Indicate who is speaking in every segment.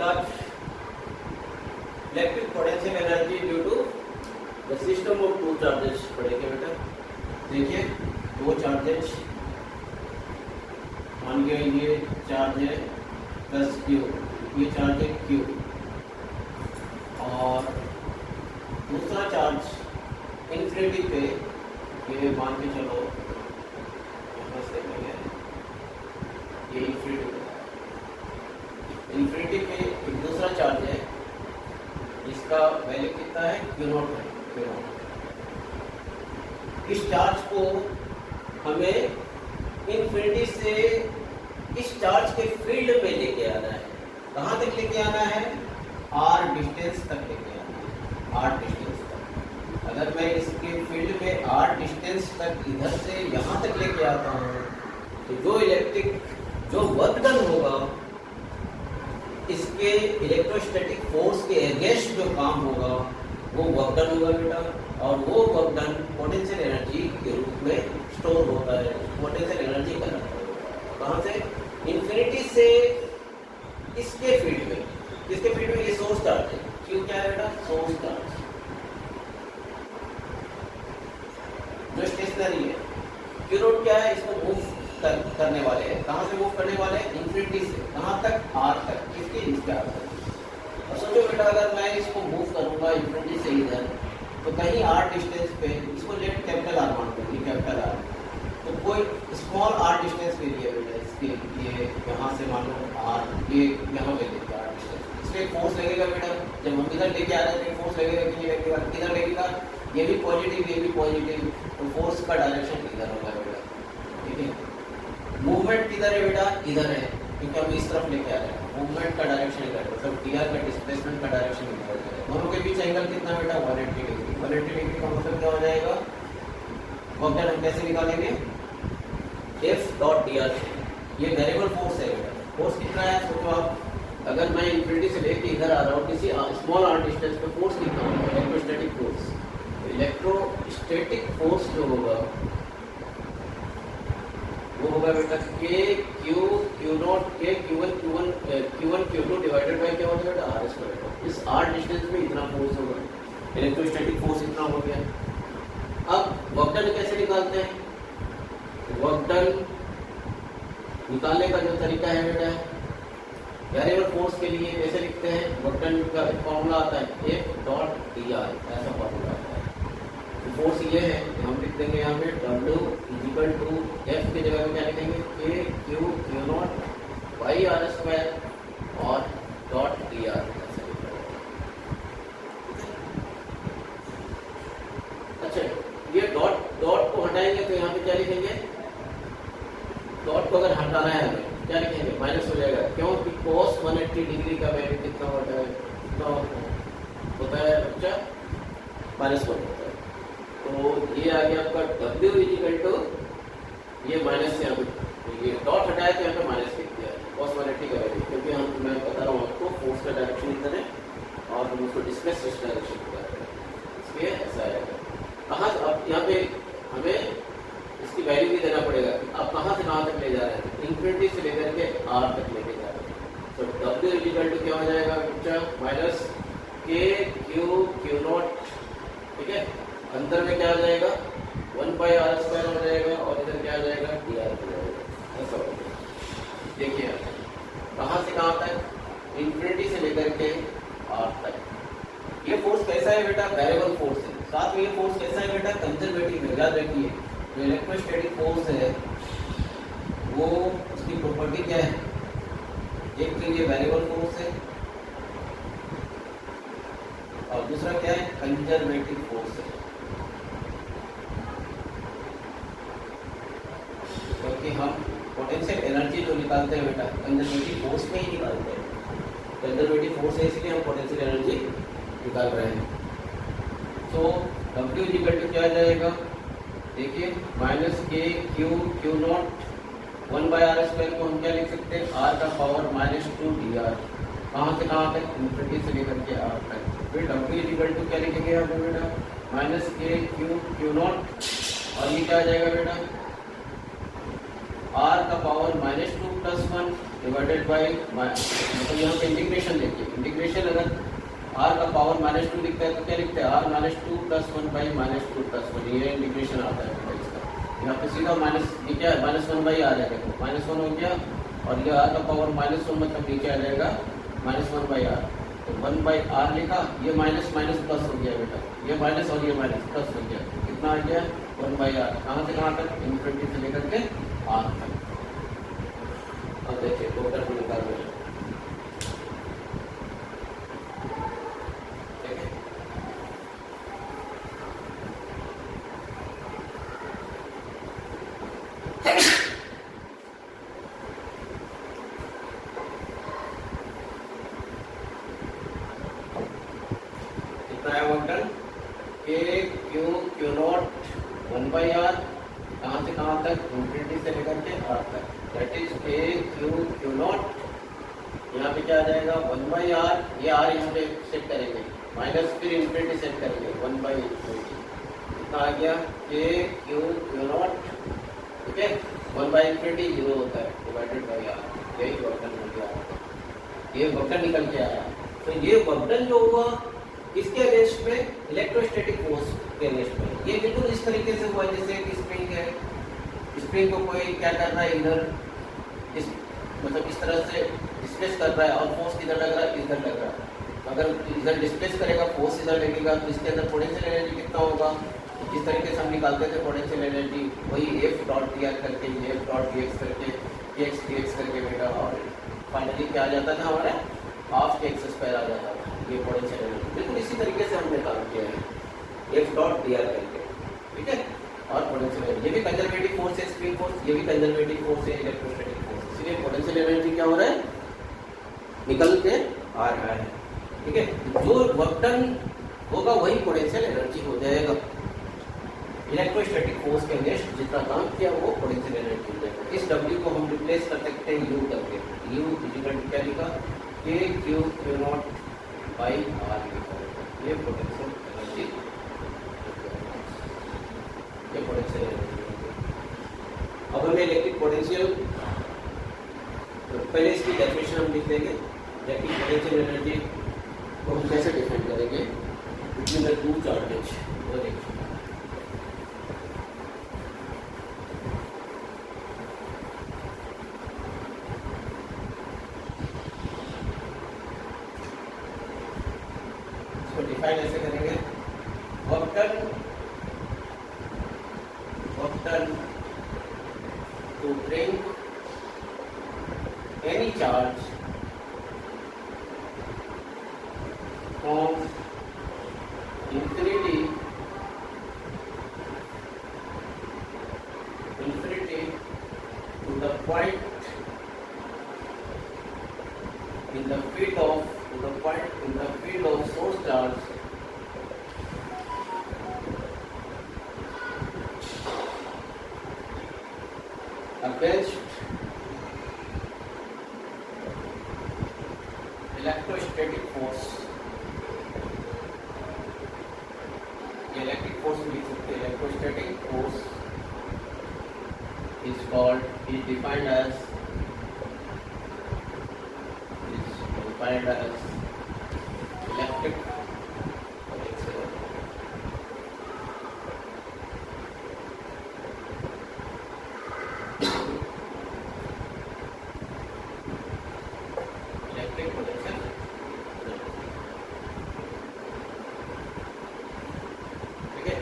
Speaker 1: that electric potential energy due to the system of two charges पढ़ेंगे बेटा। देखिए दो चार्जेस, मान गया ये चार्ज है प्लस क्यू, ये चार्ज है क्यू, और दूसरा चार्ज इन्फिनिटी पे, ये मान के चलो ये इन्फिनिटी पे एक दूसरा चार्ज है, इसका वैल्यू कितना है, क्यू नॉट है, क्यू नॉट। इस चार्ज को हमें इन्फिनिटी से इस चार्ज के फील्ड में लेके आना है। कहाँ तक लेके आना है, आर डिस्टेंस तक लेके आना है, आर डिस्टेंस तक। अगर मैं इसके फील्ड में आर डिस्टेंस तक इधर से यहाँ तक लेके आता हूँ तो जो इलेक्ट्रिक जो वर्क डन होगा, इसके इलेक्ट्रोस्टैटिक फोर्स के अगेंस्ट जो काम होगा वो वर्क डन होगा बेटा, और वो वर्क डन पोटेंशियल एनर्जी के रूप में स्टोर होता है। पोटेंशियल एनर्जी का कहाँ से, इन्फिनिटी से इसके फील्ड में, किसके फील्ड में, ये सोर्स चार्ज है, क्यों क्या है बेटा, सोर्स चार्ज जो स्टेशनरी है। क्यू नॉट क्या है, इसको मूव करने वाले हैं, कहाँ से मूव करने वाले हैं, इन्फिनिटी से कहाँ तक, आर तक, किसके, इसके आर तक। और सोचो बेटा अगर मैं इसको मूव करूंगा इन्फिनिटी से इधर, तो कहीं आर डिस्टेंस पे, इसको लेट कैपिटल आर मान लो, ये कैपिटल आर, तो कोई स्मॉल आर डिस्टेंस पे लिया बेटा, इसके ये यहाँ से मान लो आर, ये यहाँ पे लेते आर डिस्टेंस, इसलिए फोर्स लगेगा बेटा। जब हम इधर लेके आ रहे थे फोर्स लगेगा कि नहीं लगेगा, किधर लगेगा, ये भी पॉजिटिव ये भी पॉजिटिव, तो फोर्स का डायरेक्शन इधर होगा बेटा, ठीक है। मूवमेंट किधर है बेटा, इधर है, क्योंकि हम इस तरफ लेके आ रहे हैं, मूवमेंट का डायरेक्शन इधर है, मतलब डी का डिस्प्लेसमेंट का डायरेक्शन इधर है। दोनों के बीच एंगल कितना बेटा, 180 डिग्री। 180 डिग्री का मतलब क्या हो जाएगा, वर्क डन हम कैसे निकालेंगे, एफ डॉट डी आर। ये वेरिएबल फोर्स है बेटा, फोर्स कितना है, सोचो आप, अगर मैं इन्फिनिटी से लेके इधर आ रहा हूँ किसी स्मॉल आर डिस्टेंस पे, फोर्स कितना होगा, इलेक्ट्रोस्टैटिक फोर्स। इलेक्ट्रोस्टैटिक फोर्स जो होगा वो होगा बेटा के क्यू क्यू नॉट, के क्यू1 क्यू2 डिवाइडेड बाय क्या होता है बेटा, आर स्क्वायर। इस आर डिस्टेंस में इतना फोर्स होगा, इलेक्ट्रोस्टैटिक फोर्स इतना हो गया। अब वर्क डन कैसे निकालते हैं, वर्क डन निकालने का जो तरीका है बेटा, वेरिएबल फोर्स के लिए कैसे लिखते हैं, वर्क डन का फॉर्मूला आता है एफ डॉट डी आर, ऐसा फॉर्मूला आता है। फोर्स ये है, हम लिख देंगे यहाँ पे W इक्वल टू एफ की जगह में क्या लिखेंगे, K q q naught by r square और डॉट डी आर। अच्छा, ये डॉट को हटाएंगे तो यहाँ पे क्या लिखेंगे, डॉट को अगर हटाना है हमें क्या लिखेंगे, माइनस हो जाएगा, क्यों कि cos 180 डिग्री का वैल्यू कितना होता है, कितना होता है बच्चा, -1 होता है। तो ये आ गया आपका W इक्वल टू, ये माइनस से यहाँ पे ये डॉट हटाया तो यहाँ पे माइनस लिख दिया, cos 180 का वैल्यू, क्योंकि मैं बता रहा हूँ आपको फोर्स का डायरेक्शन इधर है और हम उसको डिस्प्लेस इस डायरेक्शन में कर रहे हैं, इसलिए ऐसा आएगा। कहाँ अब यहाँ पे हमें इसकी वैल्यू भी देना पड़ेगा, आप कहाँ से कहाँ तक ले जा रहे हैं, इन्फिनिटी से लेकर के आर तक लेके जा रहे हैं। तो W इक्वल टू क्या हो जाएगा बच्चा, minus K q q not, ठीक है, अंदर में क्या आ जाएगा 1 बाई आर स्क्वायर हो जाएगा, और इधर क्या आ जाएगा, डी आर हो जाएगा, ऐसा हो जाएगा। देखिए कहाँ से कहाँ तक, इन्फिनिटी से लेकर के आर तक। ये फोर्स कैसा है बेटा, वेरिएबल फोर्स है। साथ में ये फोर्स कैसा है बेटा, कंजर्वेटिव है। याद रखिए जो इलेक्ट्रोस्टैटिक फोर्स है वो उसकी प्रॉपर्टी क्या है, एक तो ये वेरिएबल फोर्स है और दूसरा क्या है, कंजर्वेटिव फोर्स है। क्योंकि हम पोटेंशियल एनर्जी जो निकालते हैं बेटा कंजर्वेटिव फोर्स में ही निकालते हैं, कंजर्वेटिव फोर्स है इसलिए हम पोटेंशियल एनर्जी निकाल रहे हैं। तो W इक्वल टू क्या आ जाएगा, देखिए minus K q q naught 1 by r square को हम क्या लिख सकते हैं, आर का पावर -2 डी आर। कहाँ से कहाँ तक, इन्फिनिटी से लेकर के आर तक। फिर W इक्वल टू क्या लिखेंगे यहाँ पे बेटा, minus K q q not, और ये क्या आ जाएगा बेटा, आर का पावर -2 + 1 डिवाइडेड बाई, मतलब यहाँ पे इंटीग्रेशन देखिए, इंटीग्रेशन अगर r का पावर -2 लिखता है तो क्या लिखते हैं, r -2 + 1 बाई -2 + 1, ये इंटीग्रेशन आता है बेटा इसका। यहाँ पे सीधा माइनस, ये क्या है, -1 बाई r है, देखो -1 हो गया, और ये r का पावर -1 मतलब नीचे आ जाएगा -1 बाई r, तो 1 बाई r लिखा, ये माइनस माइनस प्लस हो गया बेटा, ये माइनस और ये माइनस प्लस हो गया, कितना आ गया 1 बाई r, कहाँ से कहाँ तक, इन्फिनिटी से लेकर के r तक। अब देखिए टोटल को निकाल रहे हैं, कहाँ से कहाँ तक, इन्फिनिटी से लेकर के r तक, that is a q not, यहाँ पे क्या आ जाएगा 1 बाई r, ये r यहाँ पे सेट करेंगे, माइनस फिर इन्फिनिटी सेट करेंगे 1 बाई इन्फिनिटी, कितना आ गया a q नॉट, ठीक है, 1 बाई इन्फिनिटी 0 होता है, डिवाइडेड बाई r, यही वर्कडन हो गया, ये वर्कडन निकल के आया। तो ये वर्कडन जो हुआ किसके अगेंस्ट में, इलेक्ट्रोस्टैटिक फोर्स के अगेंस्ट में, ये बिल्कुल इस तरीके से हुआ जैसे कि स्प्रिंग है, स्प्रिंग को कोई क्या कर रहा है, इधर मतलब इस तरह से डिस्प्लेस कर रहा है, और फोर्स किधर लग रहा है, इधर लग रहा है, अगर इधर डिस्प्लेस करेगा, फोर्स इधर लगेगा, तो इसके अंदर पोटेंशियल एनर्जी कितना होगा, जिस तरीके से हम निकालते थे पोटेंशियल एनर्जी, वही F डॉट dr करके, F डॉट dx करके, kx dx करके बेटा, और फाइनली क्या आ जाता था हमारा, हाफ kx स्क्वायर आ जाता था, ये पोटेंशियल एनर्जी बिल्कुल इसी तरीके से हमने काम किया है, F डॉट dr करके, ठीक है, और पोटेंशियल एनर्जी, ये भी कंजर्वेटिव फोर्स है, स्प्रिंग फोर्स, ये भी कंजर्वेटिव फोर्स है, इलेक्ट्रोस्टैटिक फोर्स, इसलिए पोटेंशियल एनर्जी क्या हो रहा है, निकल के आ रहा है, ठीक है, जो वर्क डन होगा वही पोटेंशियल एनर्जी हो जाएगा, इलेक्ट्रोस्टैटिक फोर्स के अगेंस्ट जितना काम किया वो पोटेंशियल एनर्जी हो जाएगा। इस W को हम रिप्लेस कर सकते हैं U करके, U इक्वल टू क्या लिखा, K Q not by R लिखा, ये पोटेंशियल एनर्जी, ये पोटेंशियल एनर्जी। अब हमें इलेक्ट्रिक पोटेंशियल, पहले इसकी डेफिनेशन हम लिख देंगे, इलेक्ट्रिक पोटेंशियल एनर्जी को हम कैसे डिफाइन करेंगे, बिटवीन द टू चार्जेज, वो देखिए, डिफाइन ऐसे करेंगे, work done to bring any charge from infinity to the point in the field of source charge against electrostatic force, electric force लिख सकते हैं, electrostatic force is defined as electric potential. Electric potential. ठीक है,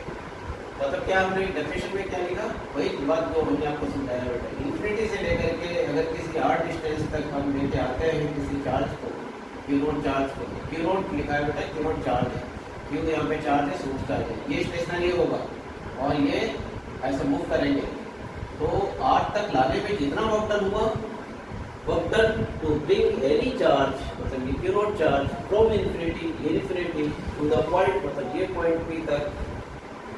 Speaker 1: मतलब क्या हमने definition में क्या लिखा, वही बात जो हमने आपको समझाया बेटा, इन्फिनिटी से लेकर के अगर किसी r डिस्टेंस तक हम लेके आते हैं किसी चार्ज को, Q नॉट चार्ज को, Q नॉट लिखा है बेटा, Q नॉट चार्ज है, Q यहाँ पे चार्ज है, सोर्स चार्ज है, ये स्टेशनरी होगा और ये ऐसे मूव करेंगे, तो r तक लाने में जितना वर्क डन हुआ, work done to bring any charge, मतलब Q naught charge from infinity to the point, मतलब ये पॉइंट P तक,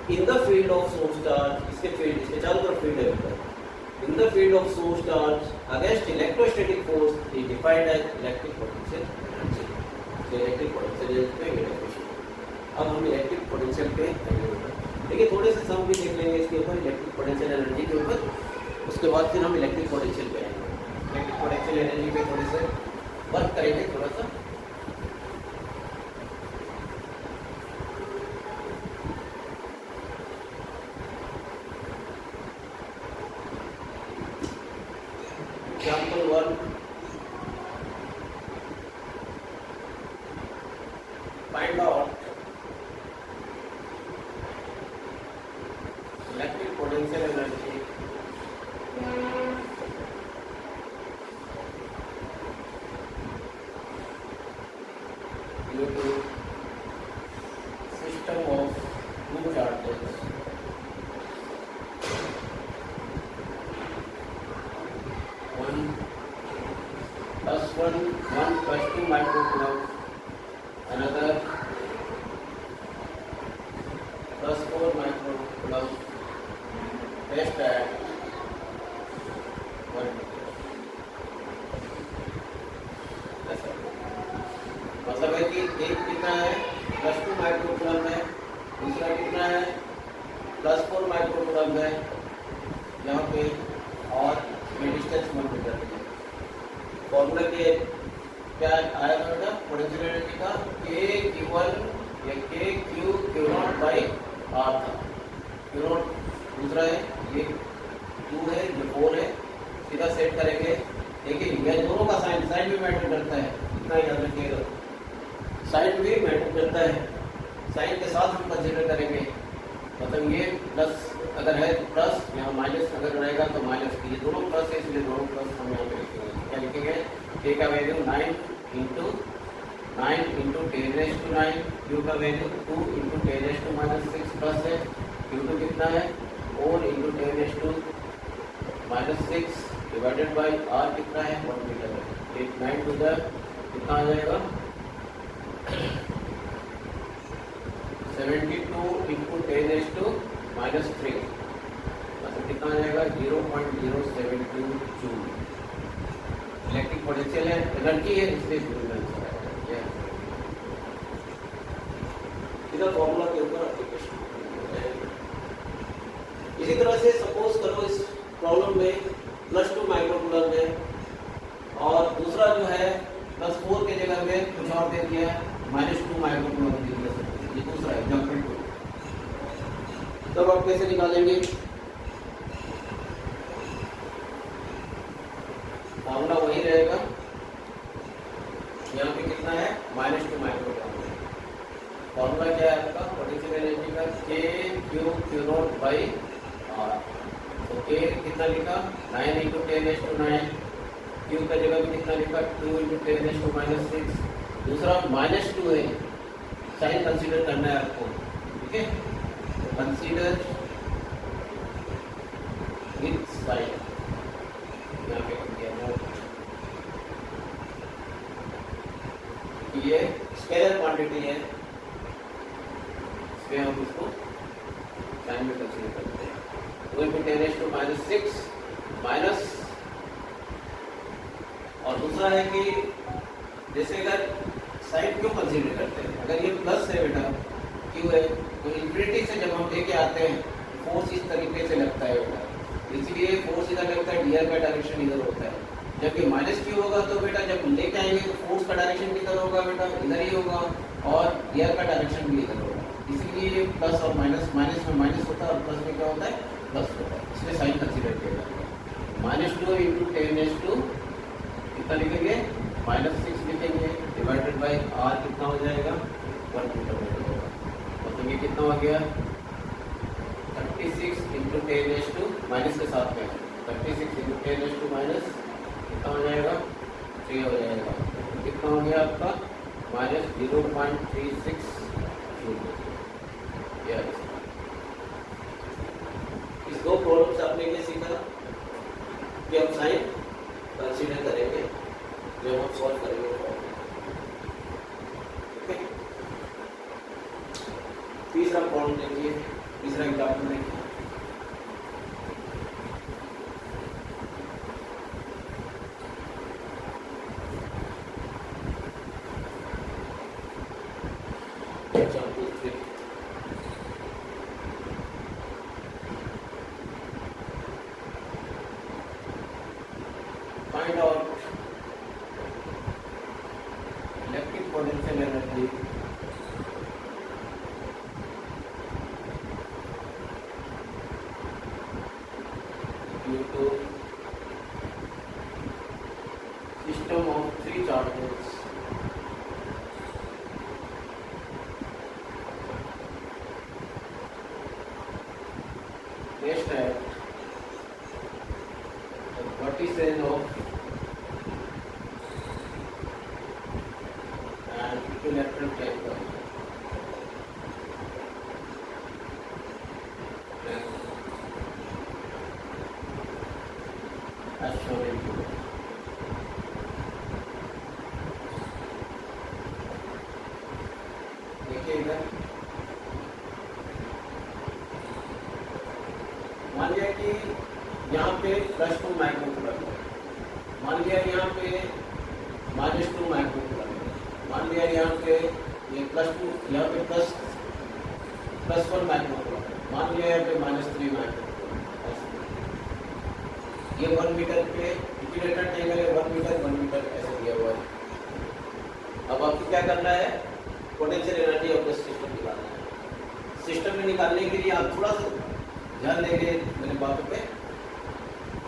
Speaker 1: in the field of source charge, इसके फील्ड, इसके चारों तरफ फील्ड है बेटा, in the field of source charge against electrostatic force is defined as electric potential energy. तो इलेक्ट्रिक पोटेंशियल एनर्जी पे डेफिनेशन। अब हम इलेक्ट्रिक पोटेंशियल पे देखिए, थोड़े से सम भी देख लेंगे इसके ऊपर, इलेक्ट्रिक पोटेंशियल एनर्जी के ऊपर, उसके बाद फिर हम इलेक्ट्रिक पोटेंशियल पे आएंगे। पोटेंशियल एनर्जी पे थोड़े से वर्क करेंगे थोड़ा सा। Example 1, find out electric potential energy due to system of two charges one plus 2 microcoulomb, another plus 4 microcoulomb, rest at 1 degree। मतलब है कि एक कितना है प्लस 2 माइक्रोकूलम्ब है, दूसरा कितना है प्लस 4 माइक्रोकूलम्ब है यहाँ पे, और ये डिस्टेंस मल्टीप्लाई कर दिया। फॉर्मूला के क्या आया था बेटा पोटेंशियल एनर्जी का, K गिवन या K q q naught by r था। क्यू नॉट दूसरा है, ये 2 है, ये 4 है, सीधा सेट करेंगे। लेकिन यह दोनों का साइन भी मैटर करता है, इतना याद रखिएगा, साइन भी मैटर करता है। साइन के साथ हम कंसीडर करेंगे, मतलब ये प्लस अगर है तो प्लस, यहाँ माइनस अगर रहेगा तो माइनस। ये दोनों प्लस है इसलिए दोनों प्लस हम यहाँ पे लिखेंगे। क्या लिखेंगे, K का वैल्यू 9 इंटू 10⁻⁹, Q का वैल्यू 2 इंटू 10⁻⁻6 प्लस है, Q2 कितना है 4 इंटू 10⁻⁻6 डिवाइडेड बाई R कितना है 1 मीटर है। 9 टू द कितना आ जाएगा 72 इंटू 10⁻⁻3 मतलब कितना आ जाएगा 0.072 जूल। इलेक्ट्रिक पोटेंशियल है, एनर्जी है, इसलिए जूल में आंसर आएगा। इधर फॉर्मूला के ऊपर एप्लीकेशन। इसी तरह से सपोज करो इस प्रॉब्लम में प्लस 2 माइक्रोकूलम्ब है और दूसरा जो है प्लस 4 के जगह में कुछ और दे दिया है -2 माइक्रोकूलम्ब दे दिया। ये दूसरा एग्जाम्पल 2। तब आप कैसे निकालेंगे, फॉर्मूला वही रहेगा। यहाँ पे कितना है -2 माइक्रोकूलम्ब। फॉर्मूला क्या है आपका पोटेंशियल एनर्जी का, K q q naught by r. तो K कितना लिखा 9 इंटू 10⁻⁹, Q का जगह भी कितना लिखा 2 इंटू 10⁻⁻6, दूसरा -2 है, साइन कंसीडर करना है आपको, ठीक है। तो कंसीडर विद साइन, यहाँ पे किया नोट। ये स्केलर क्वांटिटी है, इसमें हम इसको साइन में कंसीडर करते हैं। 2 इंटू 10⁻⁻6 माइनस, और दूसरा है कि जैसे अगर साइन क्यों कंसीडर करते हैं, अगर ये प्लस है बेटा क्यों है, तो इन्फिनिटी से जब हम लेके आते हैं फोर्स इस तरीके से लगता है बेटा, इसलिए फोर्स इधर लगता है, डीआर का डायरेक्शन इधर होता है। जबकि -q होगा तो बेटा जब लेके आएंगे तो फोर्स का डायरेक्शन किधर होगा बेटा, इधर ही होगा, और डीआर का डायरेक्शन भी इधर होगा। इसलिए प्लस और माइनस में माइनस होता है और प्लस में क्या होता है प्लस होता है, इसलिए साइन कंसीडर किया जाता है। -2 इंटू 10⁻⁻, कितना लिखेंगे -6 लिखेंगे, डिवाइडेड बाई R कितना हो जाएगा 1 मीटर होगा। मतलब ये कितना हो गया 36 इंटू 10⁻⁻, माइनस के साथ में 36 इंटू 10⁻⁻, कितना हो जाएगा 3 हो जाएगा। तो कितना हो गया आपका -0.36 जूल। इस दो प्रॉब्लम से आपने ये सीखा कि हम साइन कंसीडर करेंगे जब हम सॉल्व करेंगे प्रॉब्लम। ओके, तीसरा प्रॉब्लम देखिए, तीसरा एग्जाम्पल देखिए। Find out potential energy due to system of three charges next है vertices of an equilateral triangle as shown in figure. देखिए इधर मान लिया कि यहाँ पे +2 माइक्रोकूलम है, मान लिया यहाँ पे -2 माइक्रोकूलम है, मान लिया यहाँ पे ये +2 यहाँ पे +1 माइक्रोकूलम है, मान लिया यहाँ पे -3 माइक्रोकूलम। ये 1 मीटर पे इक्विलेटरल ट्रायंगल है, 1 मीटर ऐसे दिया हुआ है। अब आपको क्या करना है, potential energy of the system निकालना है। सिस्टम में निकालने के लिए आप थोड़ा सा ध्यान देंगे मेरे बातों पे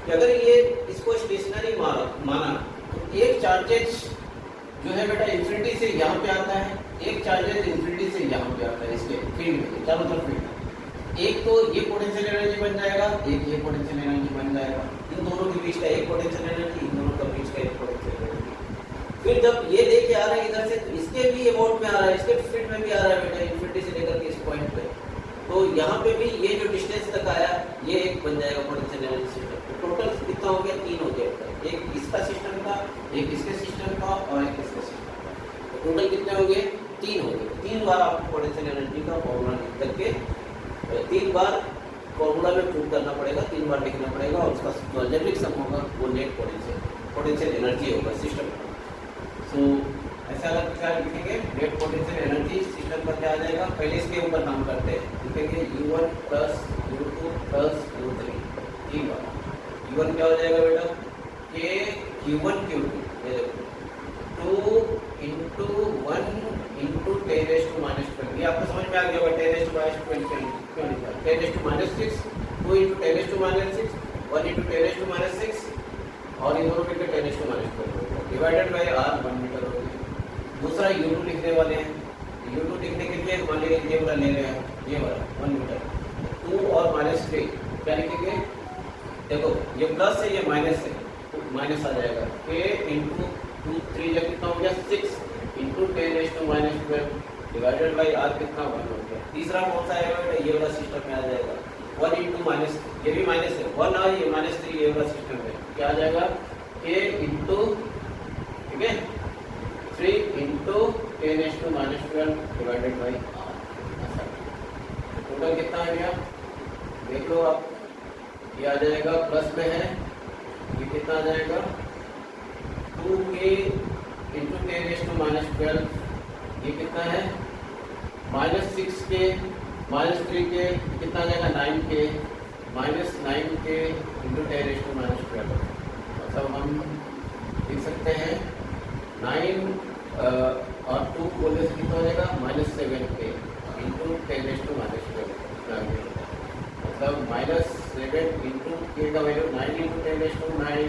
Speaker 1: कि अगर ये इसको स्टेशनरी माना तो एक चार्जेज जो है बेटा इंफिनिटी से यहाँ पे आता है, एक चार्जेज इंफिनिटी से यहाँ पे आता है, इसके फील्ड में चारों तरफ फील्ड। एक तो ये पोटेंशियल एनर्जी बन जाएगा, एक ये पोटेंशियल एनर्जी बन जाएगा, इन दोनों के बीच का एक पोटेंशियल एनर्जी, इन दोनों के बीच का एक पोटेंशियल एनर्जी। फिर जब ये लेके आ रहा है इधर से तो इसके भी अबाउट में आ रहा है, इसके फील्ड में भी आ रहा है बेटा इंफिनिटी से लेकर के इस पॉइंट पे, तो यहाँ पे भी ये जो डिस्टेंस तक आया ये एक बन जाएगा पोटेंशियल एनर्जी सिस्टम। तो टोटल कितना हो गया, 3 हो गया, एक इसका सिस्टम का, एक इसके सिस्टम का और एक इसका सिस्टम का। तो टोटल कितने हो गए, 3 हो गए। 3 बार आपको पोटेंशियल एनर्जी का फॉर्मूला लिख करके 3 बार फॉर्मूला में पुट करना पड़ेगा, 3 बार लिखना पड़ेगा और उसका जो अलजेब्रिक सम होगा वो नेट पोटेंशियल एनर्जी होगा सिस्टम का। सो ऐसा अलग क्या लिखेंगे, नेट पोटेंशियल एनर्जी सिस्टम का क्या आ जाएगा, पहले इसके ऊपर काम करते हैं, लिखेंगे U1 + U2 + U3 3 बार। U1 क्या हो जाएगा बेटा, K Q1 Q2 ये देखो 2 × 1 × 10⁻⁻12। ये आपको समझ में आ गया होगा, 10⁻⁻12 क्यों लिखा, 10⁻6 2 × 10⁻6 1 × 10⁻6 और ये दोनों मिलकर 10⁻12 डिवाइडेड बाय R 1 मीटर हो गया। दूसरा U2 लिखने वाले हैं, U2 लिखने के लिए मान लीजिए ये वाला ले रहे हैं, ये वाला 1 मीटर, 2 और -3 क्या लिखेंगे, देखो ये प्लस है ये माइनस है तो माइनस आ जाएगा, K × 2 3 जब कितना हो गया 6 × 10⁻12 डिवाइडेड बाय R कितना 1 हो गया। तीसरा कौन सा आएगा बेटा, ये वाला सिस्टम में आ जाएगा 1 × माइनस, ये भी माइनस है 1 और ये -3 ये वाला सिस्टम है, क्या आ जाएगा K × ठीक है 3 × 10⁻12 डिवाइडेड बाय R। टोटल कितना आ गया देख लो आप, ये आ जाएगा प्लस में है, ये कितना आ जाएगा 2K × 10⁻12, ये कितना है -6K -3K कितना आ जाएगा 9K -9K × 10⁻12। मतलब हम लिख सकते हैं 9 और 2 बोलने से कितना हो जाएगा -7K × 10⁻12। मतलब -7 × K का वैल्यू 9 × 10⁻9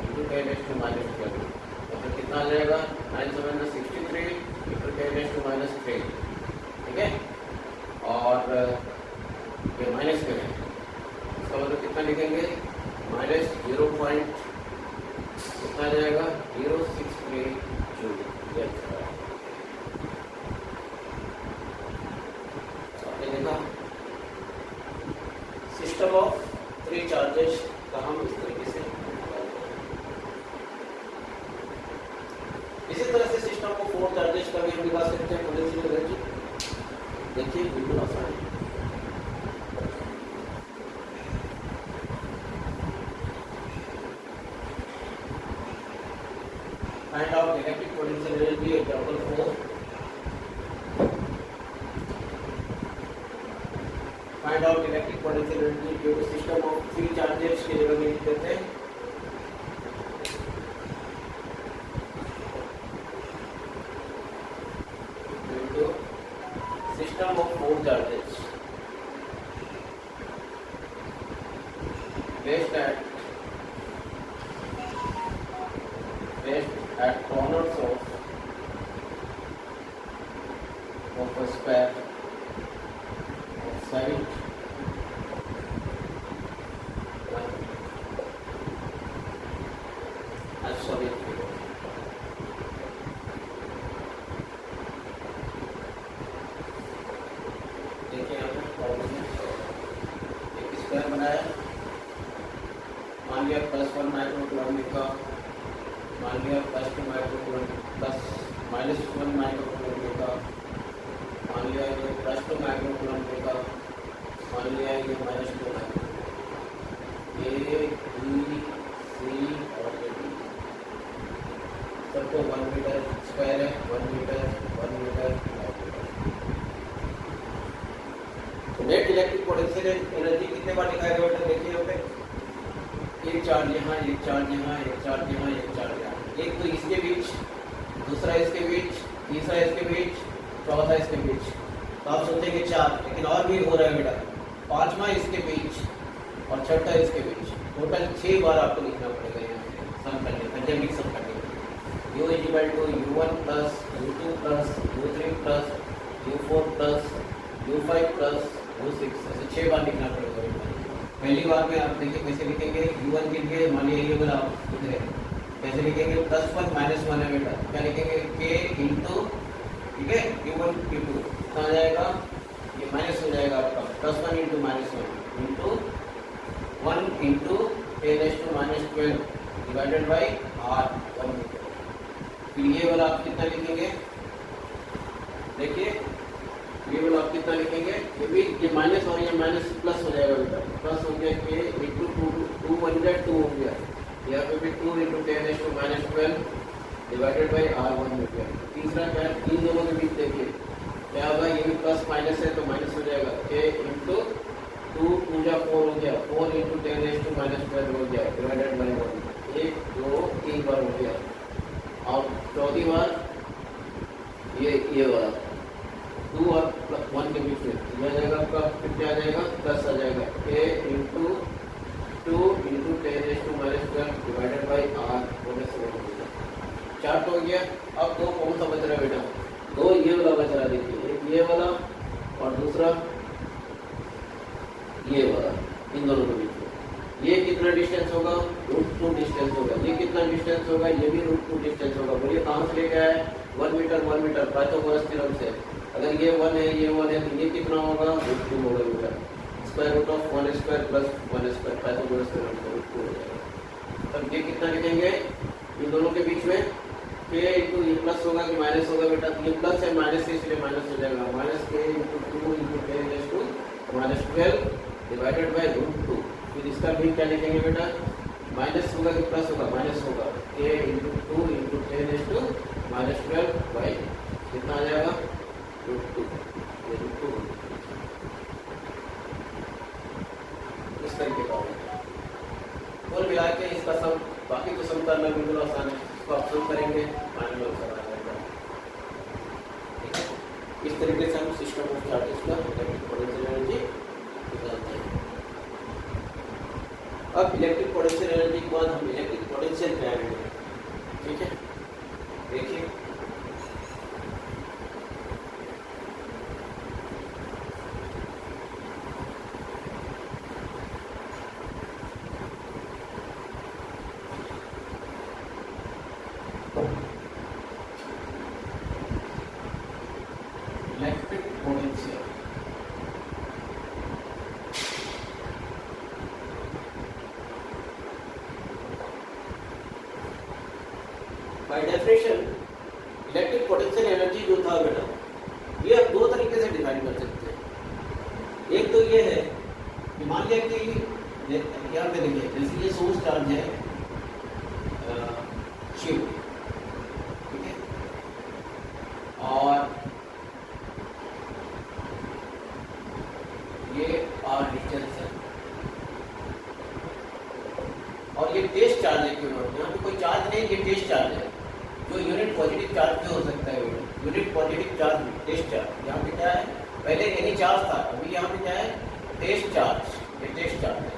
Speaker 1: × 10⁻12, मतलब कितना आ जाएगा 9 7 63 × 10⁻3, ठीक है। और ये माइनस में है, इसका मतलब कितना लिखेंगे -0. कितना आ जाएगा 063 जूल। आपने देखा सिस्टम ऑफ 3 चार्जेस का हम इस तरीके से, इसी तरह से सिस्टम को 4 चार्जेस का भी हम निकाल सकते हैं पोटेंशियल एनर्जी। देखिए बिल्कुल आसान है। Find out electric potential energy example 4. Find out electric potential energy due to system of 3 charges के जगह में लिख देते हैं। system of 4 charges placed at corners of a square of side solid figure. देखिए यहाँ पे प्रॉब्लम है, एक स्क्वायर बनाया, मान लिया +1 माइक्रोकूलम्ब का, मान लिया +2 माइक्रोकूलम्ब प्लस -1 माइक्रोकूलम्ब का, मान लिया ये +2 माइक्रोकूलम्ब का, मान लिया ये -2 माइक्रोकूलम्ब, ये बी सी और ये डी सबको 1 मीटर स्क्वायर है, 1 मीटर 1 मीटर। तो नेट इलेक्ट्रिक पोटेंशियल एनर्जी कितने बार दिखाया गया बेटा? देखिए यहाँ पे एक चार्ज यहाँ, एक चार्ज यहाँ, एक चार्ज यहाँ, एक चार्ज यहाँ, एक तो इसके बीच, दूसरा इसके बीच, तीसरा इसके बीच, चौथा इसके बीच। तो आप सोचेंगे 4, लेकिन और भी हो रहा है बेटा, 5वां इसके बीच और छठा इसके बीच, टोटल 6 बार आपको लिखना पड़ेगा यहाँ पे सम करने, कंजम्बिक सम करने। U is equal to U1 plus U2 plus U3 plus U4 plus U5 plus U6, ऐसे 6 बार लिखना पड़ेगा। पहली बार में आप देखिए कैसे लिखेंगे, U1 के लिए मान लीजिए ये वाला आप लिख रहे हैं, कैसे लिखेंगे? +1 -1 है बेटा, क्या लिखेंगे? K इंटू, ठीक है, Q1 Q2 कहाँ आ जाएगा? ये माइनस हो जाएगा आपका, +1 into -1 into 1 into 10⁻⁻12 divided by R1। फिर ये वाला आप कितना लिखेंगे? देखिए ये वाला आप कितना लिखेंगे? ये भी ये माइनस और ये माइनस प्लस हो जाएगा बेटा, प्लस हो गया के इंटू 2 1 2 हो गया, यहाँ पे भी 2 इंटू 10⁻12 डिवाइडेड बाई R1 हो गया। तीसरा क्या है? इन दोनों के बीच देखिए क्या होगा, ये भी प्लस माइनस है तो माइनस हो जाएगा, के इंटू 2 2 जा 4 हो गया, 4 इंटू 10⁻12 हो गया डिवाइडेड बाई 1। 1 2 3 बार हो गया, और चौथी बार ये वाला 2 और 1 के बीच में यह आ जाएगा आपका, फिर क्या आ जाएगा? प्लस आ जाएगा, a into 2 into 10⁻12 divided by R होने से हो गया। 4 तो हो गया। अब 2 कौन सा बच रहा है बेटा? 2 ये वाला बच रहा है, देखिए एक ये वाला और दूसरा ये वाला, इन दोनों के बीच में ये कितना डिस्टेंस होगा? √2 डिस्टेंस होगा। ये कितना डिस्टेंस होगा? ये भी √2 डिस्टेंस होगा। बोलिए कहाँ से ले गया है? 1 मीटर 1 मीटर पाइथागोरस थ्योरम से। अगर ये 1 है ये 1 है तो ये कितना होगा? √2 होगा बेटा, √1² प्लस 1² पाइथागोरस थ्योरम से √2 हो जाएगा। तब ये कितना लिखेंगे इन दोनों के बीच में? k इंटू ये प्लस होगा कि माइनस होगा बेटा? तो ये प्लस है, माइनस है इसलिए माइनस हो जाएगा, -k into 2 into 10⁻12 divided by √2। फिर इसका भी क्या लिखेंगे बेटा? माइनस होगा कि प्लस होगा? माइनस होगा, k इंटू 2 इंटू 10⁻12 बाई कितना आ जाएगा? √2। ये √2 इस तरीके का होगा। कुल मिला के इसका सम, बाकी तो सम करना बिल्कुल आसान है, इसको आप सम करेंगे फाइनल आंसर आ जाएगा। ठीक है, इस तरीके से हम सिस्टम ऑफ चार्जेस का इलेक्ट्रिक पोटेंशियल एनर्जी निकालते हैं। अब इलेक्ट्रिक पोटेंशियल एनर्जी के बाद हम इलेक्ट्रिक पोटेंशियल जाएंगे। ठीक है, देखिए electric potential by definition electric potential energy जो था बेटा, ये आप 2 तरीके से डिफाइन कर सकते हैं। एक तो ये है कि मान लिया कि यहाँ पे देखिए जैसे ये सोर्स चार्ज है Q, ठीक है, और ये R डिस्टेंस है, और ये टेस्ट चार्ज है क्यों? यहाँ पे कोई चार्ज नहीं, ये टेस्ट चार्ज है जो यूनिट पॉजिटिव चार्ज पे हो सकता है। Unit positive charge test charge, यहाँ पे क्या है? पहले एनी चार्ज था, अभी यहाँ पे क्या है, टेस्ट चार्ज। ये टेस्ट चार्ज है।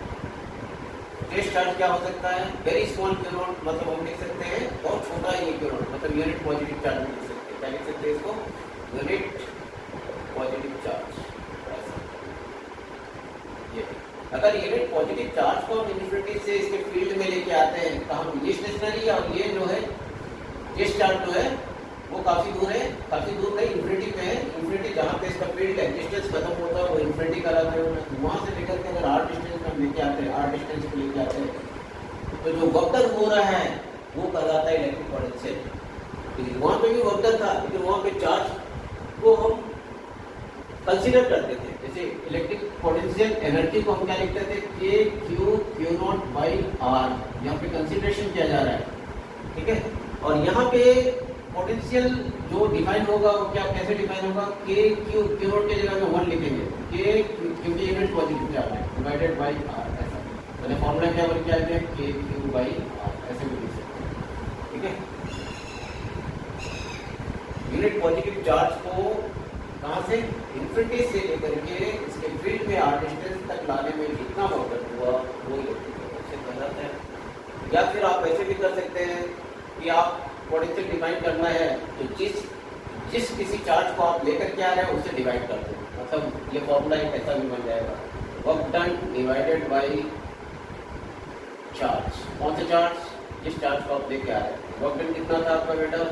Speaker 1: टेस्ट चार्ज क्या हो सकता है, वेरी स्मॉल क्यू नॉट, मतलब हम लिख सकते हैं बहुत छोटा ये क्यू नॉट, मतलब यूनिट पॉजिटिव चार्ज लिख सकते हैं। क्या लिख सकते हैं इसको, यूनिट पॉजिटिव चार्ज। ये अगर यूनिट पॉजिटिव चार्ज को हम इन्फिनिटी से इसके फील्ड में लेके आते हैं तो हम ये स्टेशनरी और ये जो है टेस्ट चार्ज जो है वो काफी दूर है, काफी दूर नहीं, इन्फिनिटी पे है। इन्फिनिटी जहाँ पे इसका फील्ड है, डिस्टेंस खत्म होता है वो इन्फिनिटी कराते हैं, वहां से लेकर के अगर आर डिस्टेंस में लेके आते हैं, आर डिस्टेंस पे लेके आते हैं तो जो वर्क डन हो रहा है वो कहलाता है इलेक्ट्रिक पोटेंशियल। वहां पे भी वर्क डन था, लेकिन वहां पे चार्ज को हम कंसीडर करते थे। जैसे इलेक्ट्रिक पोटेंशियल एनर्जी को हम क्या लिखते थे, K q q naught by r, यहाँ पे कंसीडरेशन किया जा रहा है, ठीक है। और यहाँ पे पोटेंशियल जो डिफाइन होगा वो क्या, कैसे डिफाइन होगा, के क्यू क्यू नॉट के जगह में 1 लिखेंगे, के क्योंकि यूनिट पॉजिटिव चार्ज है, डिवाइडेड बाई आर, ऐसा। मैंने फॉर्मूला क्या बन के आ गया, के क्यू बाई आर, ऐसे भी लिख सकते हैं, ठीक है। यूनिट पॉजिटिव चार्ज को कहाँ से, इन्फिनिटी से लेकर के इसके फील्ड में आर डिस्टेंस तक लाने में जितना वर्क हुआ वो इलेक्ट्रिक पोटेंशियल कहलाता है। या फिर आप ऐसे भी कर सकते हैं कि आप पोटेंशियल डिफाइन करना है तो जिस किसी चार्ज को आप लेकर के आ रहे हैं उससे डिवाइड कर दो, मतलब ये फॉर्मूला एक ऐसा भी बन जाएगा, work done divided by charge. कौन सा चार्ज, जिस चार्ज को आप लेके आ रहे हैं। वर्क डन कितना था आपका बेटा,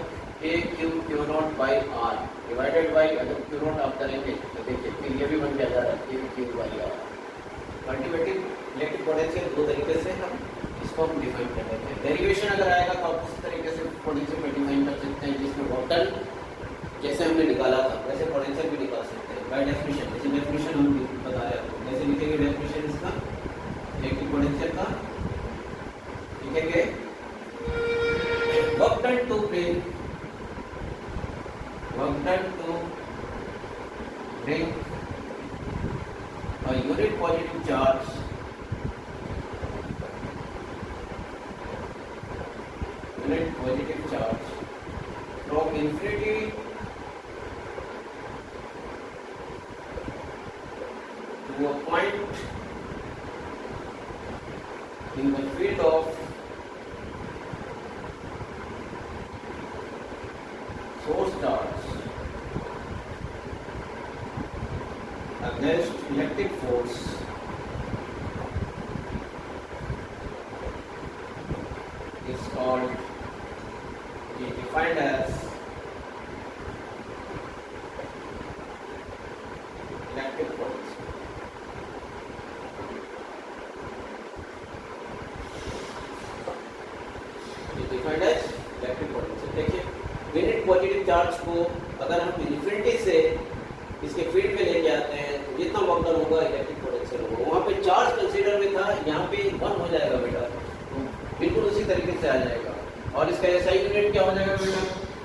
Speaker 1: K q q naught by r divided by, अगर क्यू नॉट आप करेंगे तो देखिए फिर ये भी बन के आ जा रहा है, K q by r. Ultimately electric potential दो तरीके से हम इसको हम डिफाइन कर लेते हैं। डेरिवेशन अगर आएगा तो आप उस तरीके से पोटेंशियल में डिफाइन कर सकते हैं, जिसमें वर्क डन जैसे हमने निकाला था वैसे पोटेंशियल भी निकाल सकते हैं बाय डेफिनेशन। जैसे डेफिनेशन हम बता रहे हैं, जैसे लिखेंगे डेफिनेशन इसका इलेक्ट्रिक पोटेंशियल का, लिखेंगे work done to bring a unit positive charge from infinity to a point in the field of source charge against electric force is called, is defined as electric potential. Is defined as electric potential. देखिए unit positive charge को अगर हम infinity से इसके field में लेके आते हैं तो जितना वर्क डन होगा इलेक्ट्रिक पोटेंशियल होगा। वहाँ पे चार्ज कंसीडर में था, यहाँ पे 1 हो जाएगा बेटा, तो बिल्कुल उसी तरीके से आ जाएगा। और इसका एसआई यूनिट क्या हो जाएगा बेटा,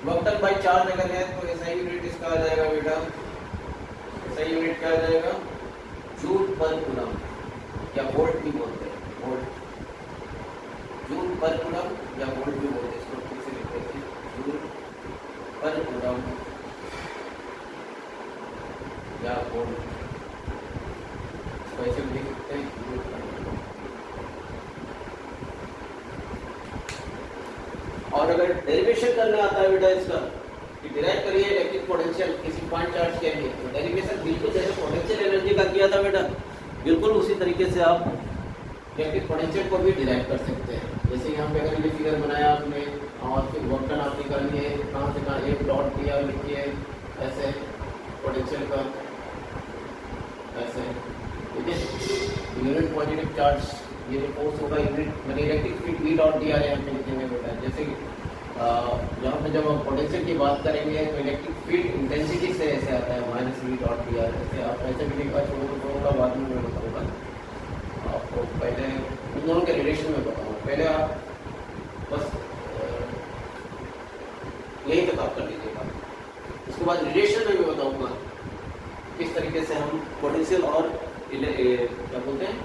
Speaker 1: वर्क डन बाई चार्ज अगर है तो एसआई यूनिट इसका आ जाएगा बेटा, एसआई यूनिट क्या आ जाएगा, जूल पर कूलम, या वोल्ट भी बोलते हैं, वोल्ट, जूल पर कूलम या वोल्ट भी बोलते हैं, इसको ठीक से लिखते हैं, जूल पर कूलम या वोल्ट, इसको ऐसे भी लिख सकते हैं, जूल पर कूलम। और अगर डेरिवेशन करना आता है बेटा इसका, कि डिराइव करिए इलेक्ट्रिक पोटेंशियल किसी पॉइंट चार्ज के लिए, तो डेरिवेशन बिल्कुल जैसे पोटेंशियल एनर्जी का किया था बेटा, बिल्कुल उसी तरीके से आप इलेक्ट्रिक पोटेंशियल को भी डिराइव कर सकते हैं। जैसे यहाँ पे अगर ये फिगर बनाया आपने और फिर वर्क डन आप निकालिए, कहाँ से कहाँ एक डॉट दिया, लिखिए ऐसे पोटेंशियल का ऐसे, ठीक है। यूनिट पॉजिटिव चार्ज ये जो फोर्स होगा यूनिट मैंने इलेक्ट्रिक फील्ड वी डॉट दिया है, यहाँ पे लिखेंगे बेटा। जैसे यहाँ पे जब हम पोटेंशियल की बात करेंगे तो इलेक्ट्रिक फील्ड इंटेंसिटी से ऐसे आता है माइनस वी डॉट दिया, ऐसे आप ऐसे भी लिखा छोड़ूंगा बाद में मैं बताऊँगा आपको, पहले इन दोनों के रिलेशन में बताऊँगा, पहले आप बस यही तक आप कर लीजिएगा। उसके बाद रिलेशन में भी बताऊँगा किस तरीके से हम पोटेंशियल और क्या बोलते हैं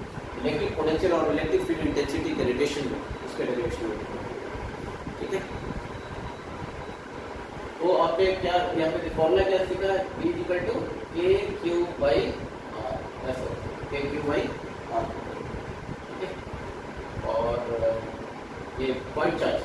Speaker 1: इलेक्ट्रिक पोटेंशियल और इलेक्ट्रिक फील्ड इंटेंसिटी के रिलेशन में, उसके रिलेशन में, ठीक है। तो आप पे क्या यहाँ पे फॉर्मूला क्या सीखा है, B इक्वल टू के क्यू बाई आर, ऐसा के क्यू बाई आर, ठीक है। और ये पॉइंट चार्ज